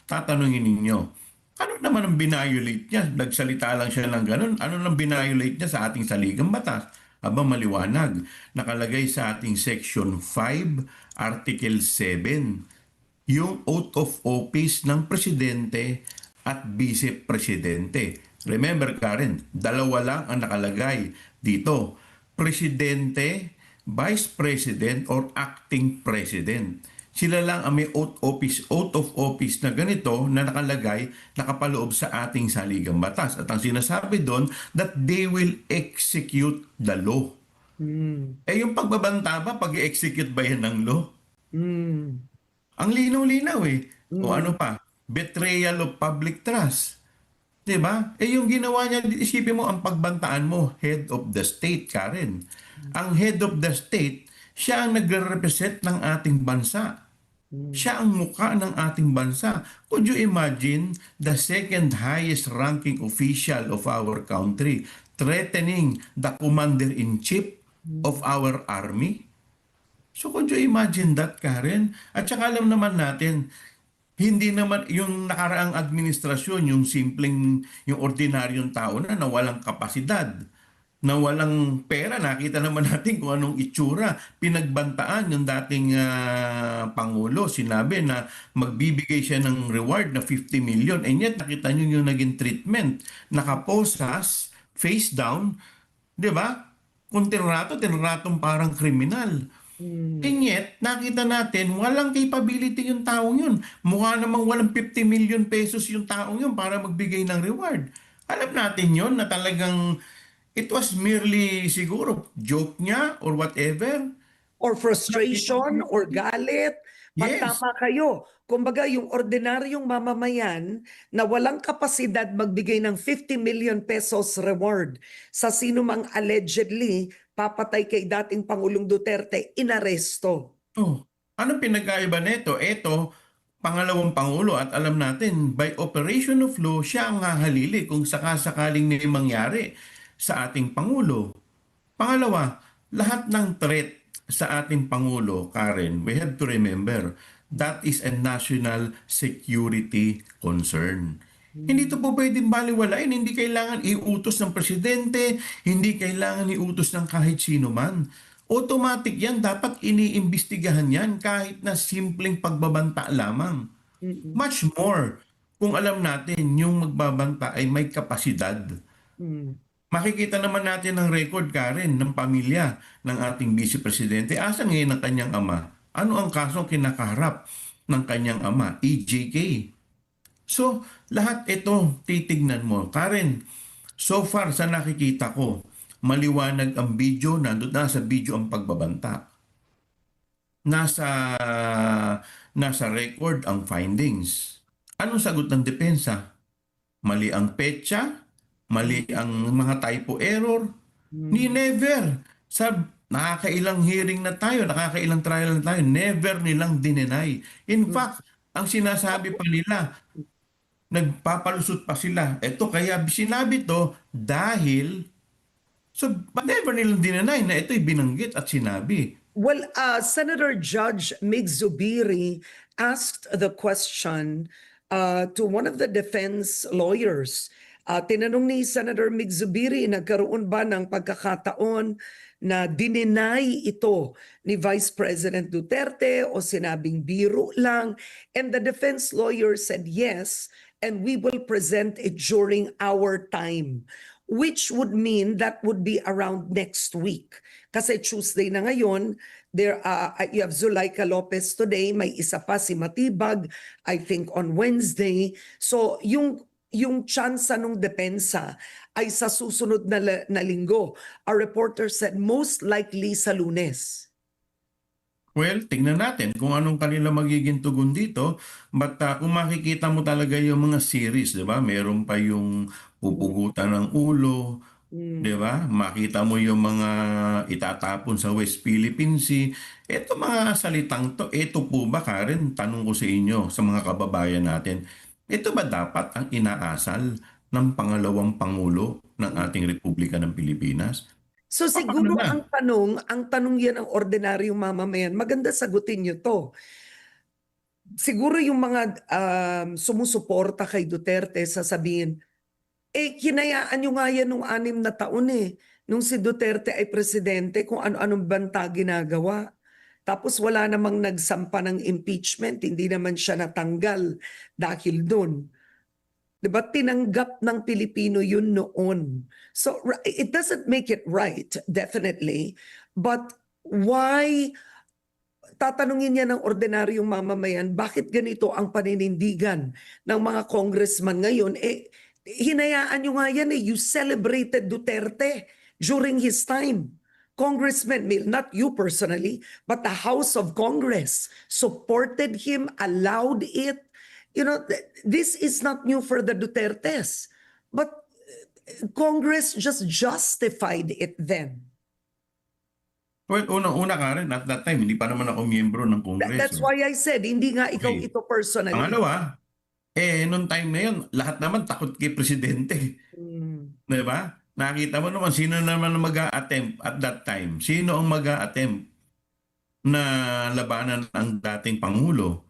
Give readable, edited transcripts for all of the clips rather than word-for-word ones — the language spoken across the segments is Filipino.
tatanungin ninyo, ano naman ang binayolate niya? Nagsalita lang siya ng ganun. Ano nang binayolate niya sa ating saligang batas? Aba, maliwanag. Nakalagay sa ating Section 5, Article 7, yung oath of office ng presidente at vice-presidente. Remember, Karen, dalawa lang ang nakalagay dito. Presidente, vice president, or acting president. Sila lang ang may oath of office na ganito na nakalagay, nakapaloob sa ating saligang batas. At ang sinasabi doon, that they will execute the law. Eh yung pagbabanta ba, pag-execute ba yan ng law? Mm. Ang linaw-linaw eh. O ano pa? Betrayal of public trust. 'Di ba? Eh yung ginawa niya, isipin mo ang pagbantaan mo, head of the state, Karen. Ang head of the state, siya ang nagre-represent ng ating bansa. Siya ang muka ng ating bansa. Could you imagine the second highest ranking official of our country threatening the commander-in-chief of our army? So could you imagine that, Karen? At saka alam naman natin, hindi naman yung nakaraang administrasyon, yung simpleng, yung ordinaryong tao na walang kapasidad, na walang pera. Nakita naman natin kung anong itsura. Pinagbantaan yung dating Pangulo. Sinabi na magbibigay siya ng reward na 50 million. And yet, nakita nyo yung naging treatment. Nakaposas, face down, di ba? Kung tinratong parang kriminal. And yet, nakita natin, walang capability yung taong yun. Mukha namang walang 50 million pesos yung taong yun para magbigay ng reward. Alam natin yun na talagang it was merely siguro joke niya or whatever. Or frustration, or galit. Yes. Tama kayo. Kumbaga, yung ordinaryong mamamayan na walang kapasidad magbigay ng 50 million pesos reward sa sino mang allegedly papatay kay dating Pangulong Duterte, inaresto. Oh, anong pinagkaiba nito? Ito, pangalawang pangulo at alam natin, by operation of law, siya ang hahalili kung sakasakaling may mangyari sa ating pangulo. Pangalawa, lahat ng threat sa ating pangulo, Karen, we have to remember, that is a national security concern. Hindi ito po pwedeng baliwalain. Hindi kailangan iutos ng presidente, hindi kailangan iutos ng kahit sino man. Automatic yan, dapat iniimbestigahan yan kahit na simpleng pagbabanta lamang. Much more kung alam natin yung magbabanta ay may kapasidad. Makikita naman natin ang record, Karen, ng pamilya ng ating Vice Presidente. Asan ngayon ang kanyang ama? Ano ang kasong kinakaharap ng kanyang ama? EJK. So, lahat ito titignan mo. Karen, so far sa nakikita ko, maliwanag ang video, nasa video ang pagbabanta. Nasa record ang findings. Anong sagot ng depensa? Mali ang petsa? Mali ang mga typo error? Never. Sa nakakailang hearing na tayo, nakakailang trial na tayo, never nilang dinenay. In fact, ang sinasabi pa nila, nagpapalusot pa sila. Ito kaya sinabi to dahil, so never nilang dinenay na ito'y binanggit at sinabi. Well, Senator Judge Mig Zubiri asked the question to one of the defense lawyers. Tinanong ni Senator Mig Zubiri, nagkaroon ba ng pagkakataon na dininay ito ni Vice President Duterte o sinabing biro lang? And the defense lawyer said yes, and we will present it during our time, which would mean that would be around next week. Kasi Tuesday na ngayon, you have Zulaika Lopez today, may isa pa si Matibag, I think on Wednesday. So yung tsansa ng depensa ay sa susunod na linggo. Our reporter said most likely sa Lunes. Well, tingnan natin kung anong kanila magiging tugon dito. But kung makikita mo talaga yung mga series, di ba? Meron pa yung pupugutan ng ulo, di ba? Makita mo yung mga itatapon sa West Philippine Sea. Ito mga salitang to, ito po ba, Karen, tanong ko sa inyo, sa mga kababayan natin, ito ba dapat ang inaasal ng pangalawang pangulo ng ating Republika ng Pilipinas? So siguro ang tanong yan ang ordinaryong mamamayan, maganda sagutin nyo to. siguro yung mga sumusuporta kay Duterte sasabihin, hinayaan nyo nga yan nung 6 na taon eh. Nung si Duterte ay presidente, kung ano-anong banta ginagawa. Tapos wala namang nagsampa ng impeachment, hindi naman siya natanggal dahil doon. Diba? Tinanggap ng Pilipino yun noon. So it doesn't make it right, definitely. But why, tatanungin niya ng ordinaryong mamamayan, bakit ganito ang paninindigan ng mga congressman ngayon? Hinayaan nyo nga yan eh. You celebrated Duterte during his time. Congressman, not you personally, but the House of Congress supported him, allowed it. You know, this is not new for the Dutertes. But Congress just justified it then. Well, unang-una ka rin, at that time, hindi pa naman ako miyembro ng That's Kongreso. why I said, hindi nga ikaw Okay. ito personally. Pangalawa, nung time na yun, lahat naman takot kay Presidente. Mm, Di ba? Nakita mo naman, sino naman ang mag-a-attempt at that time? Sino ang mag-a-attempt na labanan ang dating Pangulo?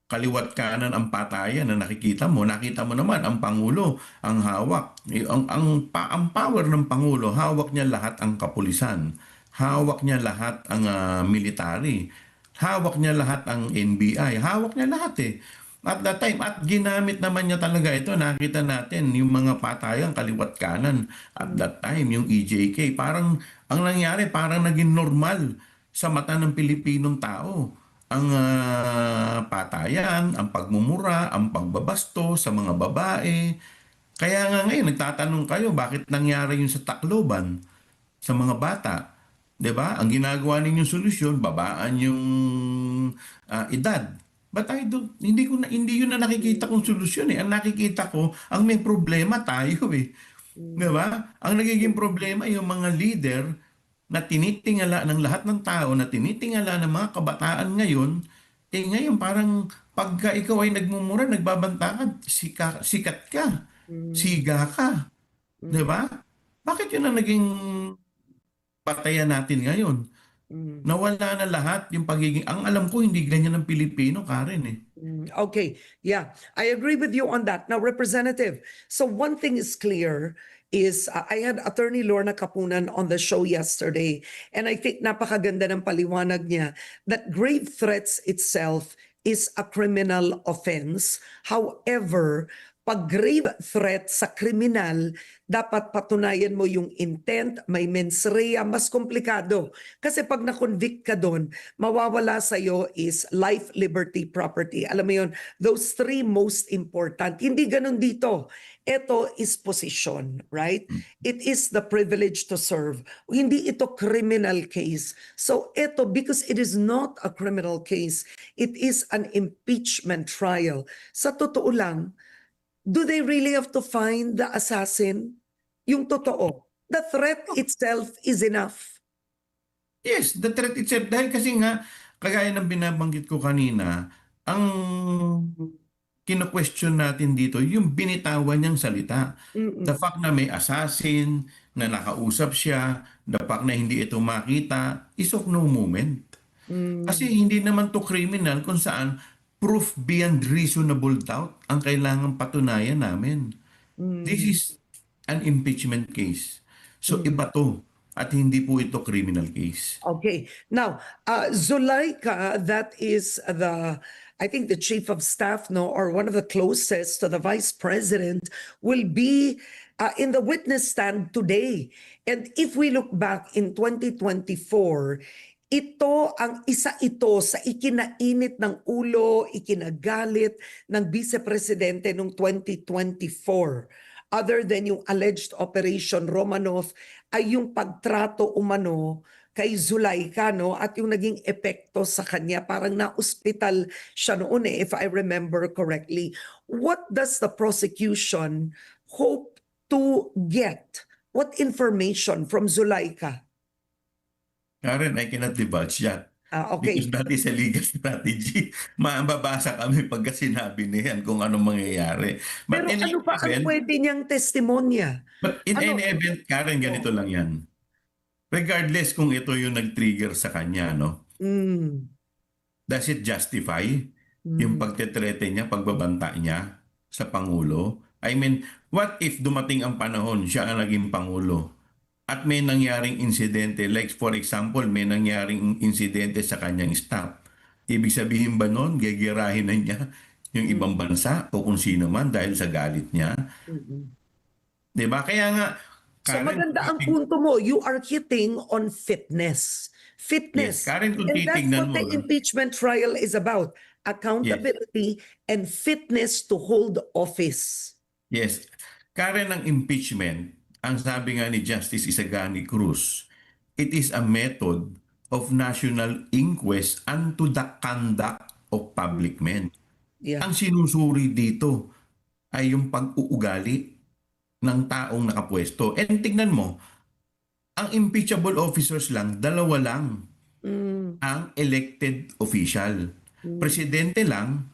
Kaliwat kanan ang patayan na nakikita mo. Nakita mo naman ang Pangulo, ang hawak. Ang power ng Pangulo, hawak niya lahat ang kapulisan. Hawak niya lahat ang military. Hawak niya lahat ang NBI. Hawak niya lahat eh. At that time, at ginamit naman niya talaga ito. Nakita natin yung mga patayan kaliwat kanan. At that time, yung EJK, parang ang nangyari, parang naging normal sa mata ng Pilipinong tao ang patayan, ang pagmumura, ang pagbabasto sa mga babae. Kaya nga ngayon, nagtatanong kayo, bakit nangyari yun sa Tacloban, sa mga bata? 'Di ba? Ang ginagawa ninyong solusyon, babaan yung edad. But hindi yun na nakikita kong solusyon eh. Ang nakikita ko, ang may problema tayo eh. 'Di ba? Ang nagiging problema yung mga leader na tinitingala ng lahat ng tao, na tinitingala ng mga kabataan ngayon, ngayon parang pagka ikaw ay nagmumura, nagbabanta ka, sikat ka, siga ka. Di ba? Bakit yun ang naging batayan natin ngayon? Nawala na lahat yung pagiging, ang alam ko hindi ganyan ang Pilipino, Karen eh. Okay, yeah, I agree with you on that. Now, Representative, so one thing is clear is I had Attorney Lorna Kapunan on the show yesterday, and I think napakaganda ng paliwanag niya that grave threats itself is a criminal offense. However, pag grave threat sa kriminal, dapat patunayan mo yung intent, may mens rea, mas komplikado. Kasi pag na-convict ka doon, mawawala sa'yo is life, liberty, property. Alam mo yun, those 3 most important. Hindi ganun dito. Ito is position, right? It is the privilege to serve. Hindi ito criminal case. So ito, because it is not a criminal case, it is an impeachment trial. Sa totoo lang, do they really have to find the assassin? Yung totoo. The threat itself is enough. Yes, the threat itself. Dahil kasi nga, kagaya ng binabanggit ko kanina, ang kino-question natin dito, yung binitawan niyang salita. The fact na may assassin, na nakausap siya, the fact na hindi ito makita, is of no moment. Kasi hindi naman to criminal kung saan proof beyond reasonable doubt ang kailangang patunayan namin. This is an impeachment case. So iba to. At hindi po ito criminal case. Okay. Now, Zuleika, that is I think the chief of staff, no, or one of the closest to the vice president, will be in the witness stand today. And if we look back in 2024, ito sa ikinainit ng ulo, ikinagalit ng vice presidente noong 2024. Other than yung alleged Operation Romanov, ay yung pagtrato umano kay Zuleika, no? At yung naging epekto sa kanya, parang na-ospital siya noon if I remember correctly. What does the prosecution hope to get? What information from Zuleika? Karen, I cannot divulge that. Okay. Because that is a legal strategy. Mababasa kami pagka sinabi niyan kung anong mangyayari. Pero ano pa ang pwede niyang testimonya? But in Ano? any event, Karen, ganito lang yan. Regardless kung ito yung nag-trigger sa kanya, no? Mm, Does it justify Yung pagtetrete niya, pagbabanta niya sa Pangulo. I mean, what if dumating ang panahon siya ang naging Pangulo at may nangyaring insidente, like for example, may nangyaring insidente sa kanyang staff. Ibig sabihin ba nun, gagirahin na niya yung ibang bansa o kung sino man dahil sa galit niya? Mm. 'Di ba? Kaya nga, So Karen, maganda ang punto mo. You are hitting on fitness. yes, Fitness. Karen, kung And that's titignan what mo, the impeachment trial is about. yes, Accountability and fitness to hold office. yes. Karen, ng impeachment, ang sabi nga ni Justice Isagani Cruz, it is a method of national inquest unto the conduct of public men. Yeah. Ang sinusuri dito ay yung pag-uugali ng taong nakapwesto. And tignan mo, ang impeachable officers lang, dalawa lang Mm, ang elected official. mm, Presidente lang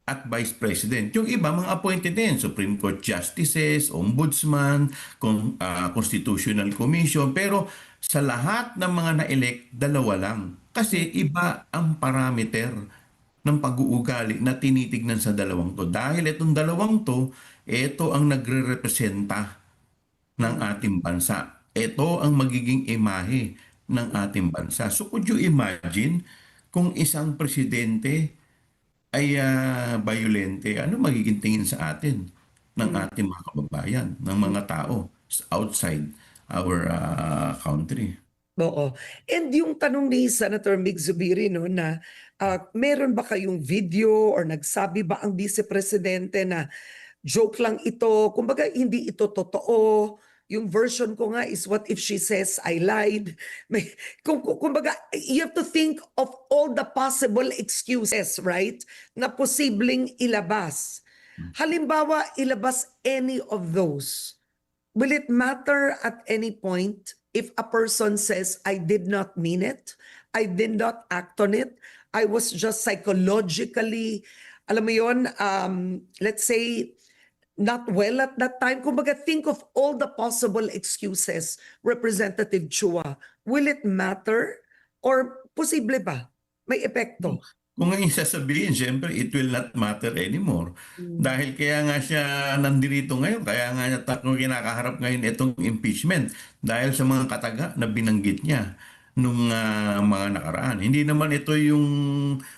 at Vice President. Yung iba, mga appointed din, Supreme Court Justices, Ombudsman, Constitutional Commission. Pero sa lahat ng mga na-elect, dalawa lang. Kasi iba ang parameter ng pag-uugali na tinitignan sa dalawang to. Dahil itong dalawang to, ito ang nagre-representa ng ating bansa. Ito ang magiging imahe ng ating bansa. So could you imagine kung isang presidente ay violente, ano magiging tingin sa atin ng mm. ating mga kababayan, ng mga tao outside our country? Oo. And yung tanong ni Senator Mig Zubiri no na meron ba kayong video or nagsabi ba ang Vice Presidente na joke lang ito, kumbaga hindi ito totoo. Yung version ko nga is what if she says I lied. May, kumbaga you have to think of all the possible excuses, right? Na posibleng ilabas. Halimbawa, ilabas any of those. Will it matter at any point if a person says, I did not mean it, I did not act on it, I was just psychologically, alam mo yun, let's say, not well at that time? Kumbaga, think of all the possible excuses, Representative Chua. Will it matter? Or posible ba? May epekto? Kung ngayon sasabihin, siyempre, it will not matter anymore. Dahil kaya nga siya nandirito ngayon, kaya nga niya tatlong kinakaharap ngayon itong impeachment dahil sa mga kataga na binanggit niya nung mga nakaraan. Hindi naman ito yung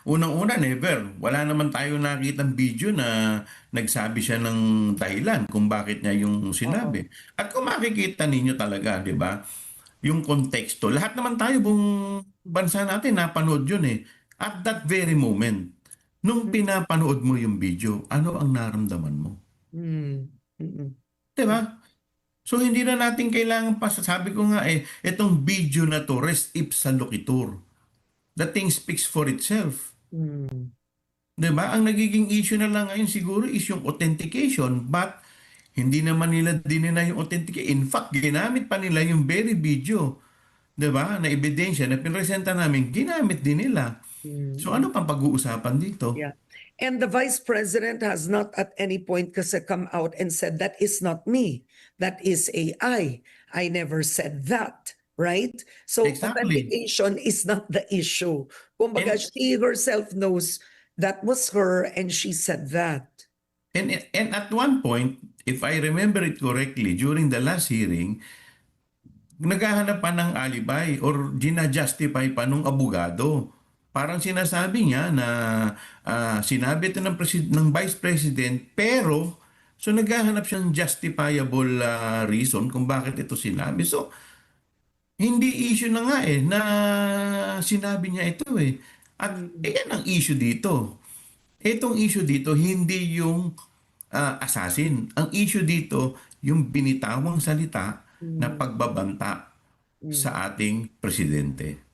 unang-una, never. Wala naman tayo nakitang video na nagsabi siya ng dahilan kung bakit niya yung Oo. sinabi. At kung makikita ninyo talaga, di ba, yung konteksto, lahat naman tayo buong bansa natin napanood yun eh. At that very moment, nung pinapanood mo yung video, ano ang naramdaman mo? Mm. Mm-mm. Di ba? So hindi na natin kailangan pa, sabi ko nga eh, itong video na to, res ipsa loquitur. The thing speaks for itself. Mm. Di ba? Ang nagiging issue na lang ngayon siguro is yung authentication, but hindi naman nila dinina yung authentication. In fact, ginamit pa nila yung very video, di ba, na ebidensya na pinresenta namin, ginamit din nila. So Mm. ano pang pag-uusapan dito? Yeah. And the Vice President has not at any point kasi come out and said, that is not me. That is AI. I never said that. Right? So Exactly. authentication is not the issue. Kumbaga, And she herself knows that was her and she said that. and at one point, if I remember it correctly, during the last hearing, naghahanap pa ng alibay or gina-justify pa nung abogado. Parang sinasabi niya na sinabi ito ng Vice President, pero so naghahanap siya ng justifiable reason kung bakit ito sinabi. So hindi issue na nga eh na sinabi niya ito eh. At yan ang issue dito. Itong issue dito hindi yung assassin. Ang issue dito yung binitawang salita na Mm. pagbabanta Mm. sa ating presidente.